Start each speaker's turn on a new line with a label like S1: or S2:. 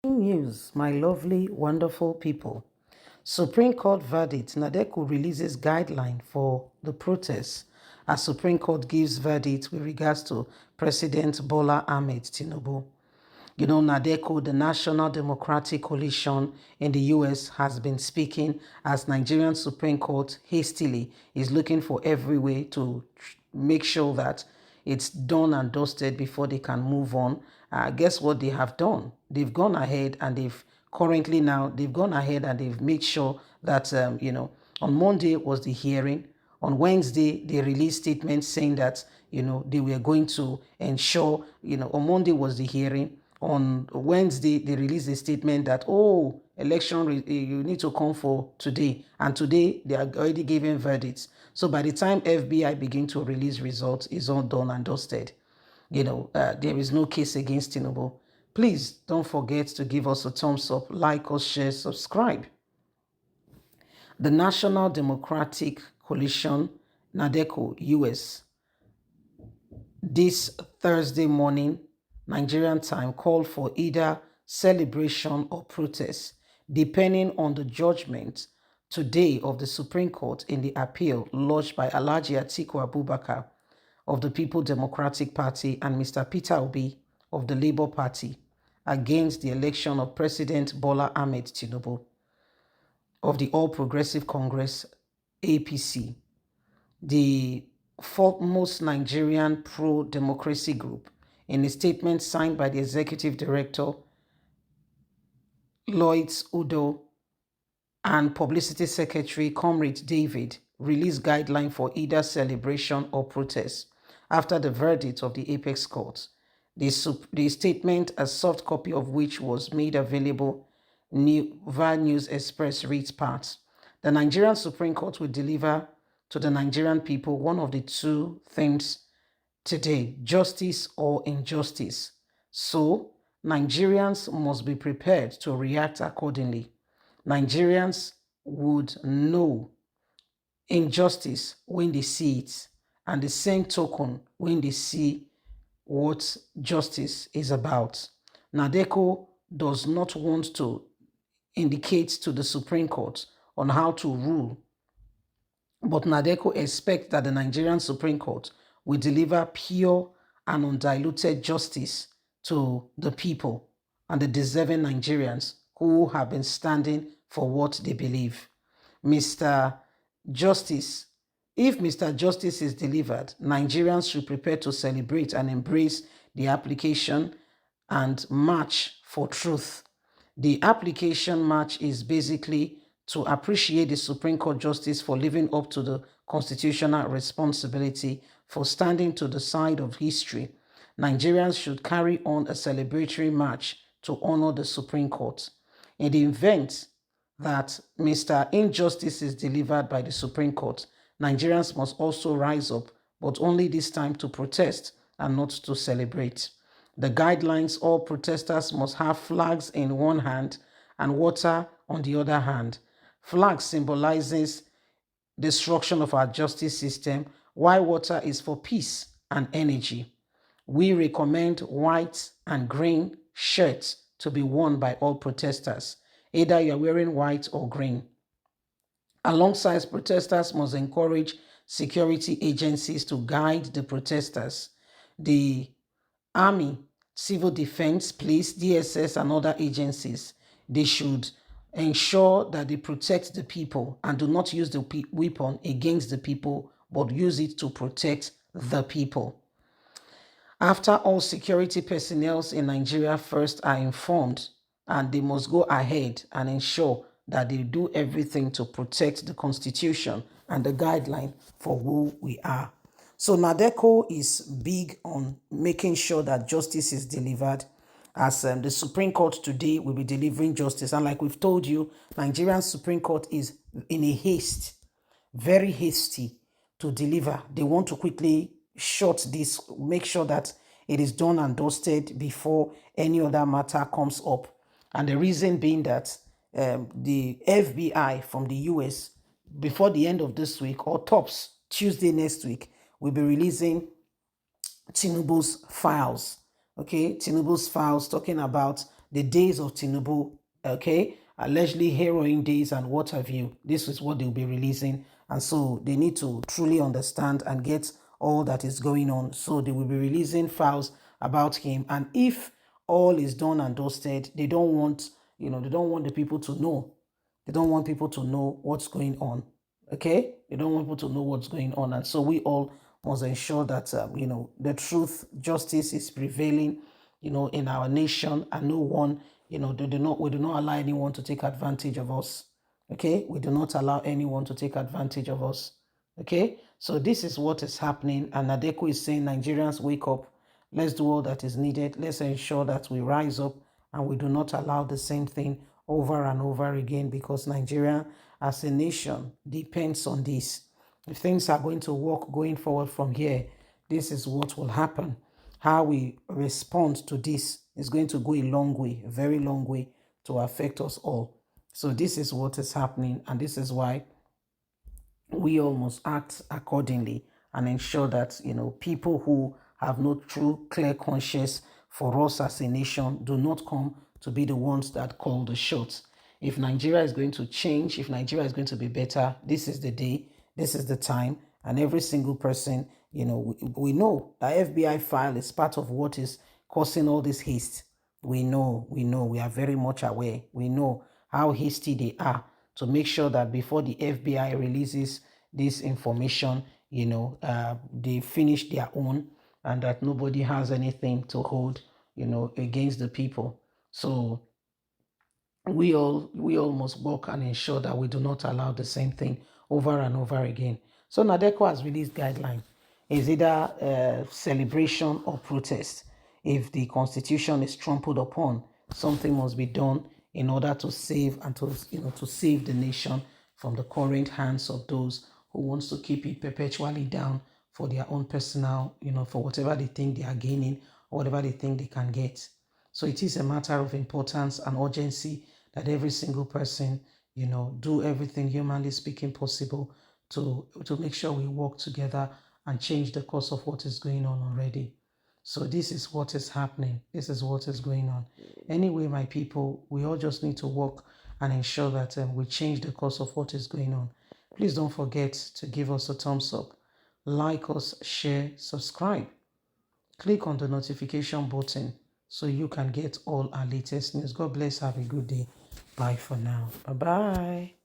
S1: Breaking news, my lovely, wonderful people. Supreme Court verdict. NADECO releases guideline for the protests as Supreme Court gives verdict with regards to President Bola Ahmed Tinubu. You know, NADECO, the National Democratic Coalition in the US, has been speaking as Nigerian Supreme Court hastily is looking for every way to make sure that it's done and dusted before they can move on. Guess what they have done? They've gone ahead and they've gone ahead and they've made sure that, on Monday was the hearing. On Wednesday, they released statements saying that, they were going to ensure, on Monday was the hearing. On Wednesday, they released a statement that, election, you need to come for today. And today, they are already giving verdicts. So by the time FBI begin to release results, it's all done and dusted. There is no case against Tinubu. Please don't forget to give us a thumbs up, like us, share, subscribe. The National Democratic Coalition, NADECO, US, this Thursday morning, Nigerian time, called for either celebration or protest, depending on the judgment today of the Supreme Court in the appeal lodged by Alhaji Atiku Abubakar of the People Democratic Party and Mr. Peter Obi of the Labour Party against the election of President Bola Ahmed Tinubu of the All Progressive Congress, APC, the foremost Nigerian pro-democracy group. In a statement signed by the Executive Director, Lloyd Udo, and Publicity Secretary, Comrade David, released guidelines for either celebration or protest after the verdict of the Apex Court. The statement, a soft copy of which was made available via News Express, reads part. The Nigerian Supreme Court will deliver to the Nigerian people one of the two things today: justice or injustice. So, Nigerians must be prepared to react accordingly. Nigerians would know injustice when they see it, and the same token when they see what justice is about. NADECO does not want to indicate to the Supreme Court on how to rule, but NADECO expects that the Nigerian Supreme Court will deliver pure and undiluted justice to the people and the deserving Nigerians who have been standing for what they believe. Mr. Justice, if Mr. Justice is delivered, Nigerians should prepare to celebrate and embrace the application and march for truth. The application march is basically to appreciate the Supreme Court justice for living up to the constitutional responsibility for standing to the side of history. Nigerians should carry on a celebratory march to honor the Supreme Court. In the event that Mr. Injustice is delivered by the Supreme Court, Nigerians must also rise up, but only this time to protest and not to celebrate. The guidelines: all protesters must have flags in one hand and water on the other hand. Flag symbolizes destruction of our justice system, while water is for peace and energy. We recommend white and green shirts to be worn by all protesters. Either you're wearing white or green. Alongside, protesters must encourage security agencies to guide the protesters. The Army, Civil Defense, Police, DSS, and other agencies, they should ensure that they protect the people and do not use the weapon against the people, but use it to protect the people. After all security personnel in Nigeria first are informed, and they must go ahead and ensure that they do everything to protect the Constitution and the guideline for who we are. So NADECO is big on making sure that justice is delivered, as the Supreme Court today will be delivering justice. And like we've told you, Nigerian Supreme Court is in a haste, very hasty to deliver. They want to quickly shut this, make sure that it is done and dusted before any other matter comes up. And the reason being that the FBI from the US, before the end of this week, or tops Tuesday next week, will be releasing Tinubu's files. Okay, Tinubu's files talking about the days of Tinubu, okay, allegedly heroin days and what have you. This is what they'll be releasing. And so they need to truly understand and get all that is going on. So they will be releasing files about him. And if all is done and dusted, they don't want, they don't want the people to know. They don't want people to know what's going on. Okay? They don't want people to know what's going on. And so we all must ensure that, the truth, justice is prevailing, in our nation, and no one, we do not allow anyone to take advantage of us. Okay? We do not allow anyone to take advantage of us. Okay? So this is what is happening. And NADECO is saying, Nigerians, wake up. Let's do all that is needed. Let's ensure that we rise up and we do not allow the same thing over and over again, because Nigeria as a nation depends on this. If things are going to work going forward from here, this is what will happen. How we respond to this is going to go a long way, a very long way, to affect us all. So this is what is happening, and this is why we all must act accordingly and ensure that, people who have no true clear conscience for us as a nation do not come to be the ones that call the shots. If Nigeria is going to change, if Nigeria is going to be better, this is the day, this is the time, and every single person, we know that FBI file is part of what is causing all this haste. We know, we are very much aware. We know how hasty they are to make sure that before the FBI releases this information, they finish their own, and that nobody has anything to hold, against the people. So we all must work and ensure that we do not allow the same thing over and over again. So NADECO has released guidelines. It's either celebration or protest. If the constitution is trampled upon, something must be done in order to save and to save the nation from the current hands of those who wants to keep it perpetually down for their own personal, for whatever they think they are gaining or whatever they think they can get. So it is a matter of importance and urgency that every single person, do everything humanly speaking possible to make sure we work together and change the course of what is going on already. So this is what is happening. This is what is going on. Anyway, my people, we all just need to work and ensure that we change the course of what is going on. Please don't forget to give us a thumbs up, like us, share, subscribe. Click on the notification button so you can get all our latest news. God bless. Have a good day. Bye for now. Bye-bye.